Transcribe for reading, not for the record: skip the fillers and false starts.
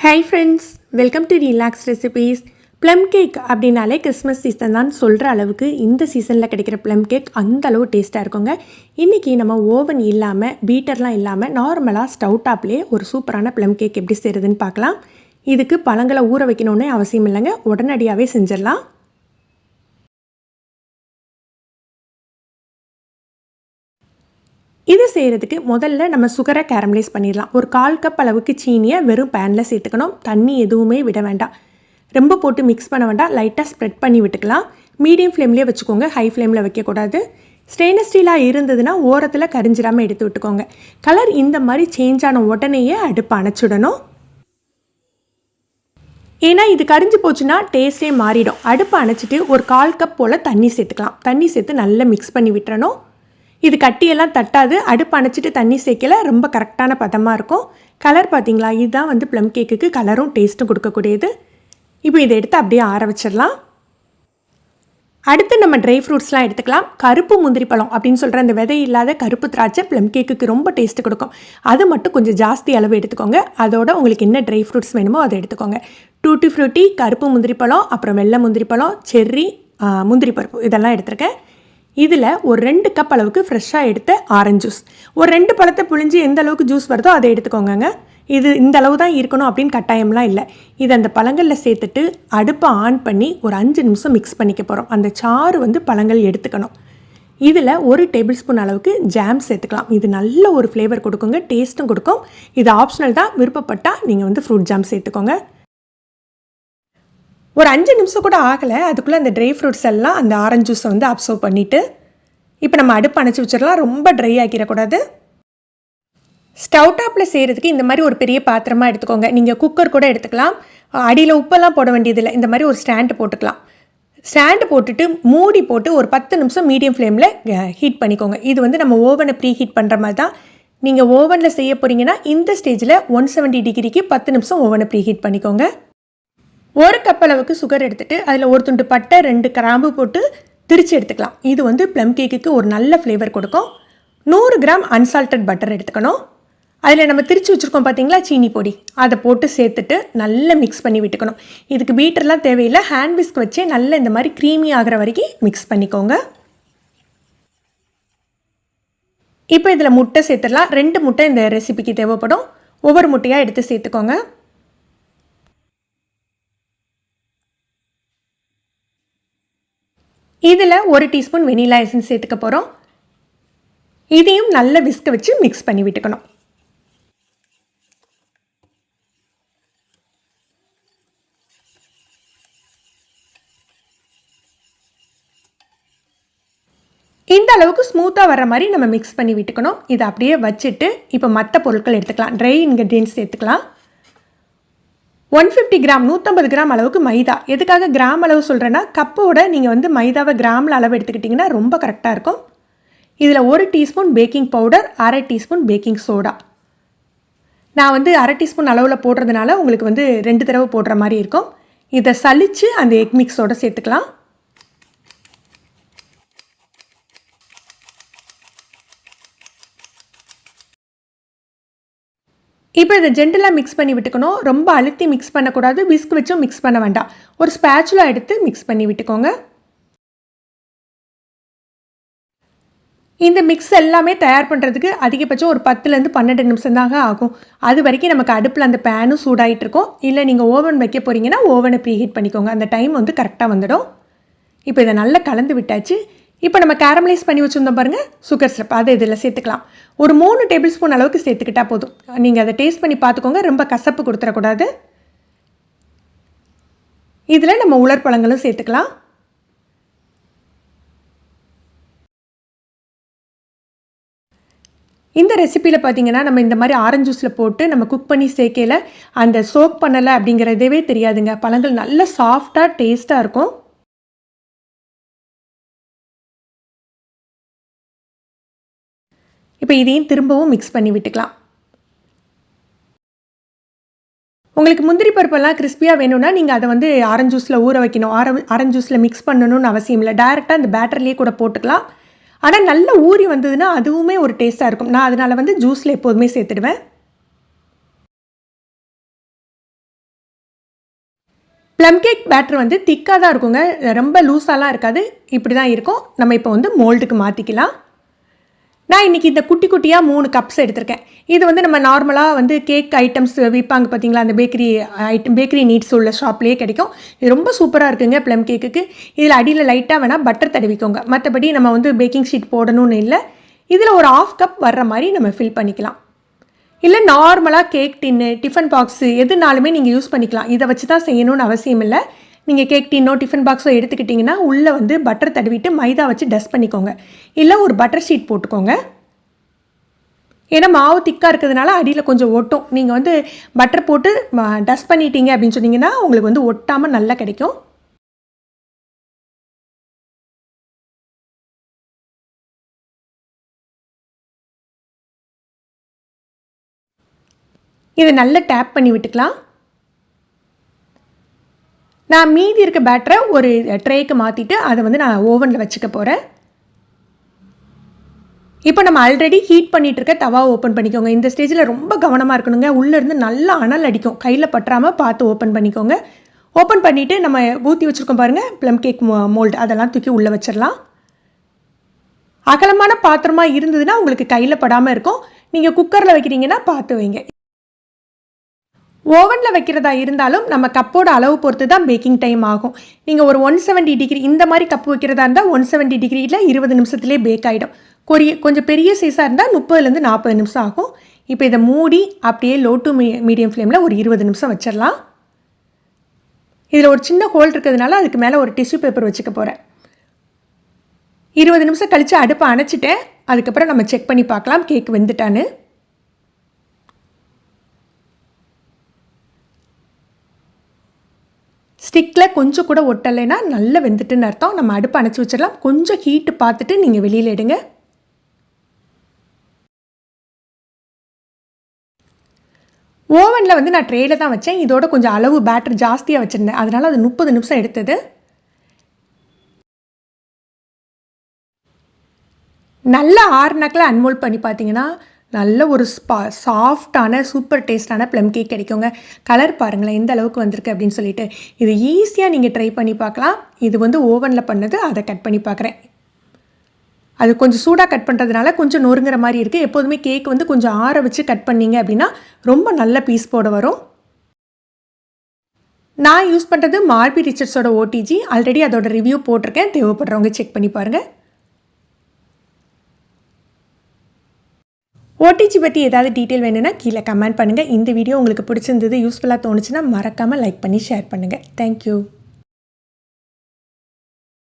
Hi friends, welcome to relax recipes. Plum cake அப்படின்னாலே Christmas season தான் சொல்கிற அளவுக்கு இந்த சீசனில் கிடைக்கிற ப்ளம் கேக் அந்த அளவு டேஸ்ட்டாக இருக்குங்க. இன்றைக்கி நம்ம ஓவன் இல்லாமல் பீட்டர்லாம் இல்லாமல் நார்மலாக ஸ்டவ் டாப்லேயே ஒரு சூப்பரான ப்ளம் கேக் எப்படி செய்கிறதுன்னு பார்க்கலாம். இதுக்கு பழங்களை ஊற வைக்கணுன்னே அவசியம் இல்லைங்க, உடனடியாகவே செஞ்சிடலாம். இது செய்கிறதுக்கு முதல்ல நம்ம சுகரை கேரமலைஸ் பண்ணிடலாம். ஒரு 1/4 கப் அளவுக்கு சீனியை வெறும் பேனில் சேர்த்துக்கணும். தண்ணி எதுவுமே விட வேண்டாம், ரொம்ப போட்டு மிக்ஸ் பண்ண வேண்டாம். லைட்டாக ஸ்ப்ரெட் பண்ணி விட்டுக்கலாம். மீடியம் ஃப்ளேம்லேயே வச்சுக்கோங்க, ஹை ஃப்ளேமில் வைக்கக்கூடாது. ஸ்டெயின்லெஸ் ஸ்டீலாக இருந்ததுன்னா ஓரத்தில் கரிஞ்சிடாமல் எடுத்து விட்டுக்கோங்க. கலர் இந்த மாதிரி சேஞ்ச் ஆன உடனேயே அடுப்பு அணைச்சிடணும். ஏன்னா இது கரிஞ்சு போச்சுன்னா டேஸ்ட்டே மாறிடும். அடுப்பு அணைச்சிட்டு ஒரு 1/4 கப் போல் தண்ணி சேர்த்துக்கலாம். தண்ணி சேர்த்து நல்லா மிக்ஸ் பண்ணி விட்டுறணும். இது கட்டியெல்லாம் தட்டாது. அடுப்பு அணைச்சிட்டு தண்ணி சேர்க்கல, ரொம்ப கரெக்டான பதமாக இருக்கும். கலர் பார்த்திங்களா, இதுதான் வந்து ப்ளம் கேக்குக்கு கலரும் டேஸ்ட்டும் கொடுக்கக்கூடியது. இப்போ இதை எடுத்து அப்படியே ஆற வச்சிடலாம். அடுத்து நம்ம ட்ரை ஃப்ரூட்ஸ்லாம் எடுத்துக்கலாம். கருப்பு முந்திரி பழம் அப்படின்னு சொல்கிற அந்த விதை இல்லாத கருப்பு திராட்சை ப்ளம் கேக்குக்கு ரொம்ப டேஸ்ட்டு கொடுக்கும். அது மட்டும் கொஞ்சம் ஜாஸ்தி அளவு எடுத்துக்கோங்க. அதோட உங்களுக்கு என்ன ட்ரை ஃப்ரூட்ஸ் வேணுமோ அதை எடுத்துக்கோங்க. டூட்டி ஃப்ரூட்டி, கருப்பு முந்திரி பழம், அப்புறம் வெள்ளை முந்திரி பழம், செர்ரி, முந்திரி பருப்பு இதெல்லாம் எடுத்துருக்கேன். இதில் ஒரு 2 கப் அளவுக்கு ஃப்ரெஷ்ஷாக எடுத்த ஆரஞ்சு ஜூஸ். ஒரு 2 பழத்தை புழிஞ்சு எந்த அளவுக்கு ஜூஸ் வருதோ அதை எடுத்துக்கோங்க. இது இந்த அளவு தான் இருக்கணும் அப்படின்னு கட்டாயம்லாம் இல்லை. இது அந்த பழங்களில் சேர்த்துட்டு அடுப்பை ஆன் பண்ணி ஒரு 5 நிமிஷம் மிக்ஸ் பண்ணிக்க போகிறோம். அந்த சாறு வந்து பழங்கள் எடுத்துக்கணும். இதில் 1 டேபிள் ஸ்பூன் அளவுக்கு ஜாம் சேர்த்துக்கலாம். இது நல்ல ஒரு ஃப்ளேவர் கொடுக்குங்க, டேஸ்ட்டும் கொடுக்கும். இது ஆப்ஷனல் தான், விருப்பப்பட்டால் நீங்கள் வந்து ஃப்ரூட் ஜாம் சேர்த்துக்கோங்க. ஒரு 5 நிமிஷம் கூட ஆகலை, அதுக்குள்ளே அந்த ட்ரை ஃப்ரூட்ஸ் எல்லாம் அந்த ஆரஞ்சு ஜூஸை வந்து அப்சர்வ் பண்ணிவிட்டு இப்போ நம்ம அடுப்பு அணைச்சி வச்சிடலாம். ரொம்ப ட்ரை ஆக்கிடக்கூடாது. ஸ்டவ் டாப்பில் செய்கிறதுக்கு இந்த மாதிரி ஒரு பெரிய பாத்திரமாக எடுத்துக்கோங்க. நீங்கள் குக்கர் கூட எடுத்துக்கலாம். அடியில் உப்பெல்லாம் போட வேண்டியதில்லை. இந்த மாதிரி ஒரு ஸ்டாண்டு போட்டுக்கலாம். ஸ்டாண்டு போட்டுட்டு மூடி போட்டு ஒரு 10 நிமிஷம் மீடியம் ஃப்ளேமில் ஹீட் பண்ணிக்கோங்க. இது வந்து நம்ம ஓவனை ப்ரீ ஹீட் பண்ணுற மாதிரி தான். நீங்கள் ஓவனில் செய்ய போகிறீங்கன்னா இந்த ஸ்டேஜில் 170 டிகிரிக்கு 10 நிமிஷம் ஓவனை ப்ரீ ஹீட் பண்ணிக்கோங்க. 1 கப் அளவுக்கு சுகர் எடுத்துகிட்டு அதில் ஒரு துண்டு பட்டை, 2 கிராம்பு போட்டு திரிச்சு எடுத்துக்கலாம். இது வந்து ப்ளம் கேக்குக்கு ஒரு நல்ல ஃப்ளேவர் கொடுக்கும். 100 கிராம் அன்சால்டட் பட்டர் எடுத்துக்கணும். அதில் நம்ம திரிச்சு வச்சுருக்கோம் பார்த்தீங்களா சீனி பொடி, அதை போட்டு சேர்த்துட்டு நல்லா மிக்ஸ் பண்ணி விட்டுக்கணும். இதுக்கு பீட்டர்லாம் தேவையில்லை, ஹேண்ட் விஸ்க் வச்சே நல்லா இந்த மாதிரி க்ரீமி ஆகிற வரைக்கும் மிக்ஸ் பண்ணிக்கோங்க. இப்போ இதில் முட்டை சேர்த்துடலாம். 2 முட்டை இந்த ரெசிபிக்கு தேவைப்படும். ஒவ்வொரு முட்டையாக எடுத்து சேர்த்துக்கோங்க. இதில் 1 டீஸ்பூன் வெனிலா எசன்ஸ் சேர்த்துக்க போகிறோம். இதையும் நல்ல விஸ்க வச்சு மிக்ஸ் பண்ணி விட்டுக்கணும். இந்த அளவுக்கு ஸ்மூத்தாக வர மாதிரி நம்ம மிக்ஸ் பண்ணி விட்டுக்கணும். இதை அப்படியே வச்சுட்டு இப்போ மற்ற பொருட்கள் எடுத்துக்கலாம். ட்ரை இன்க்ரீடியன்ட்ஸ் சேர்த்துக்கலாம். 150 கிராம் 150 கிராம் அளவுக்கு மைதா. எதுக்காக கிராம் அளவு சொல்கிறேன்னா, கப்போட நீங்கள் வந்து மைதாவை கிராமில் அளவு எடுத்துக்கிட்டிங்கன்னா ரொம்ப கரெக்டாக இருக்கும். இதில் 1 teaspoon baking powder, 1/2 teaspoon baking soda. நான் வந்து 1/2 டீஸ்பூன் அளவில் போடுறதுனால உங்களுக்கு வந்து 2 தடவை போடுற மாதிரி இருக்கும். இதை சலித்து அந்த எக் மிக்ஸோடு சேர்த்துக்கலாம். இப்போ இதை ஜென்டலாக மிக்ஸ் பண்ணி விட்டுக்கணும். ரொம்ப அழுத்தி மிக்ஸ் பண்ணக்கூடாது, விஸ்க் வச்சும் மிக்ஸ் பண்ண வேண்டாம். ஒரு ஸ்பேச்சுலா எடுத்து மிக்ஸ் பண்ணி விட்டுக்கோங்க. இந்த மிக்ஸ் எல்லாமே தயார் பண்ணுறதுக்கு அதிகபட்சம் ஒரு 10லேருந்து 12 நிமிஷம் தாங்க ஆகும். அது வரைக்கும் நமக்கு அடுப்பில் அந்த பேனும் சூடாகிட்டு இருக்கும். இல்லை நீங்கள் ஓவன் வைக்க போகிறீங்கன்னா ஓவனை ப்ரீ ஹீட் பண்ணிக்கோங்க. அந்த டைம் வந்து கரெக்டாக வந்துடும். இப்போ இதை நல்லா கலந்து விட்டாச்சு. இப்போ நம்ம கேரமலைஸ் பண்ணி வச்சுருந்தோம் பாருங்கள் சுகர் சிரப், அதை இதில் சேர்த்துக்கலாம். ஒரு 3 டேபிள் ஸ்பூன் அளவுக்கு சேர்த்துக்கிட்டா போதும். நீங்கள் அதை டேஸ்ட் பண்ணி பார்த்துக்கோங்க, ரொம்ப கசப்பு கொடுத்துடக்கூடாது. இதில் நம்ம உலர்பழங்களும் சேர்த்துக்கலாம். இந்த ரெசிப்பியில் பார்த்தீங்கன்னா நம்ம இந்த மாதிரி ஆரஞ்சு ஜூஸில் போட்டு நம்ம குக் பண்ணி சேர்க்கையில் அந்த சோக் பண்ணலை அப்படிங்கிறதே தெரியாதுங்க. பழங்கள் நல்ல சாஃப்டாக டேஸ்ட்டாக இருக்கும். இப்போ இதையும் திரும்பவும் மிக்ஸ் பண்ணி விட்டுக்கலாம். உங்களுக்கு முந்திரி பருப்பெல்லாம் கிறிஸ்பியாக வேணும்னா நீங்கள் அதை வந்து ஆரஞ்சு ஜூஸில் ஊற வைக்கணும். ஆரஞ்சு ஜூஸில் மிக்ஸ் பண்ணணும்னு அவசியம் இல்லை. டைரெக்டாக அந்த பேட்டர்லேயே கூட போட்டுக்கலாம். ஆனால் நல்லா ஊறி வந்ததுன்னா அதுவுமே ஒரு டேஸ்ட்டாக இருக்கும். நான் அதனால் வந்து ஜூஸில் எப்போதுமே சேர்த்துடுவேன். ப்ளம் கேக் பேட்டர் வந்து திக்காக தான் இருக்குங்க, ரொம்ப லூஸாலாம் இருக்காது. இப்படி தான் இருக்கும். நம்ம இப்போ வந்து மோல்டுக்கு மாற்றிக்கலாம். நான் இன்றைக்கி இந்த குட்டி குட்டியாக 3 கப்ஸ் எடுத்திருக்கேன். இது வந்து நம்ம நார்மலாக வந்து கேக் ஐட்டம்ஸ் விற்பாங்க பார்த்தீங்களா, அந்த பேக்கரி நீட்ஸ் உள்ள ஷாப்லேயே கிடைக்கும். இது ரொம்ப சூப்பராக இருக்குங்க ப்ளம் கேக்குக்கு. இதில் அடியில் லைட்டாக வேணால் பட்டர் தடவிக்கோங்க. மற்றபடி நம்ம வந்து பேக்கிங் ஷீட் போடணும்னு இல்லை. இதில் ஒரு 1/2 கப் வர்ற மாதிரி நம்ம ஃபில் பண்ணிக்கலாம். இல்லை நார்மலாக கேக் டின்னு, டிஃபன் பாக்ஸு எதுனாலுமே நீங்கள் யூஸ் பண்ணிக்கலாம். இதை வச்சு தான் செய்யணும்னு அவசியம் இல்லை. நீங்கள் கேக் டின்னோ டிஃபன் பாக்ஸோ எடுத்துக்கிட்டிங்கன்னா உள்ளே வந்து பட்டர் தடவிட்டு மைதா வச்சு டஸ்ட் பண்ணிக்கோங்க. இல்லை ஒரு பட்டர் ஷீட் போட்டுக்கோங்க. ஏன்னா மாவு திக்காக இருக்கிறதுனால அடியில் கொஞ்சம் ஒட்டும். நீங்கள் வந்து பட்டர் போட்டு டஸ்ட் பண்ணிட்டீங்க அப்படின்னு சொன்னீங்கன்னா உங்களுக்கு வந்து ஒட்டாமல் நல்லா கிடைக்கும். இதை நல்லா டேப் பண்ணி விட்டுக்கலாம். நான் மீதி இருக்க பேட்டரை ஒரு ட்ரேக்கு மாற்றிட்டு அதை வந்து நான் ஓவனில் வச்சுக்க போகிறேன். இப்போ நம்ம ஆல்ரெடி ஹீட் பண்ணிகிட்டு இருக்க தவாவை ஓப்பன் பண்ணிக்கோங்க. இந்த ஸ்டேஜில் ரொம்ப கவனமாக இருக்கணுங்க. உள்ளேருந்து நல்லா அனல் அடிக்கும். கையில் பற்றாமல் பார்த்து ஓப்பன் பண்ணிக்கோங்க. ஓப்பன் பண்ணிவிட்டு நம்ம ஊற்றி வச்சுருக்கோம் பாருங்கள் ப்ளம் கேக் மோல்டு, அதெல்லாம் தூக்கி உள்ளே வச்சிடலாம். அகலமான பாத்திரமாக இருந்ததுன்னா உங்களுக்கு கையில் படாமல் இருக்கும். நீங்கள் குக்கரில் வைக்கிறீங்கன்னா பார்த்து வைங்க. ஓவனில் வைக்கிறதா இருந்தாலும் நம்ம கப்போட அளவு பொறுத்து தான் பேக்கிங் டைம் ஆகும். நீங்கள் ஒரு 170 டிகிரி இந்த மாதிரி கப்பு வைக்கிறதா இருந்தால் 170 டிகிரியில் 20 நிமிஷத்துலேயே பேக் ஆகிடும். கொஞ்சம் பெரிய சைஸாக இருந்தால் 30லேருந்து 40 நிமிஷம் ஆகும். இப்போ இதை மூடி அப்படியே லோ டு மீடியம் ஃப்ளேமில் ஒரு 20 நிமிஷம் வச்சிடலாம். இதில் ஒரு சின்ன ஹோல் இருக்கிறதுனால அதுக்கு மேலே ஒரு டிஷ்யூ பேப்பர் வச்சுக்க போகிறேன். 20 நிமிஷம் கழித்து அடுப்பை அணைச்சிட்டேன். அதுக்கப்புறம் நம்ம செக் பண்ணி பார்க்கலாம் கேக் வெந்துட்டான்னு. ஸ்டிக்கில் கொஞ்சம் கூட ஒட்டலைன்னா நல்லா வெந்துட்டுன்னு அர்த்தம். நம்ம அடுப்பு அணைச்சி வச்சிடலாம். கொஞ்சம் ஹீட்டு பார்த்துட்டு நீங்கள் வெளியில் எடுங்க. ஓவனில் வந்து நான் ட்ரேயில் தான் வச்சேன். இதோட கொஞ்சம் அளவு பேட்டர் ஜாஸ்தியாக வச்சுருந்தேன். அதனால் அது 30 நிமிஷம் எடுத்தது. நல்லா ஆறுனாக்கில் அன்மோல்ட் பண்ணி பார்த்தீங்கன்னா நல்ல ஒரு சாஃப்டான சூப்பர் டேஸ்டான ப்ளம் கேக் கிடைக்குங்க. கலர் பாருங்களேன் எந்த அளவுக்கு வந்திருக்கு அப்படின்னு சொல்லிட்டு. இது ஈஸியாக நீங்கள் ட்ரை பண்ணி பார்க்கலாம். இது வந்து ஓவனில் பண்ணது, அதை கட் பண்ணி பார்க்குறேன். அது கொஞ்சம் சூடாக கட் பண்ணுறதுனால கொஞ்சம் நொறுங்குற மாதிரி இருக்குது. எப்போதுமே கேக் வந்து கொஞ்சம் ஆற வச்சு கட் பண்ணிங்க அப்படின்னா ரொம்ப நல்ல பீஸ் போட வரும். நான் யூஸ் பண்ணுறது மார்பி ரிச்சர்ட்ஸோட ஓடிஜி. ஆல்ரெடி அதோட ரிவ்யூ போட்டிருக்கேன். தேவைப்படுறவங்க செக் பண்ணி பாருங்கள். ஓடிஜி பற்றி ஏதாவது டீட்டெயில் வேணும்னா கீழே கமெண்ட் பண்ணுங்கள். இந்த வீடியோ உங்களுக்கு பிடிச்சிருந்தது, யூஸ்ஃபுல்லாக தோணுச்சுன்னா மறக்காமல் லைக் பண்ணி ஷேர் பண்ணுங்கள். தேங்க்யூ.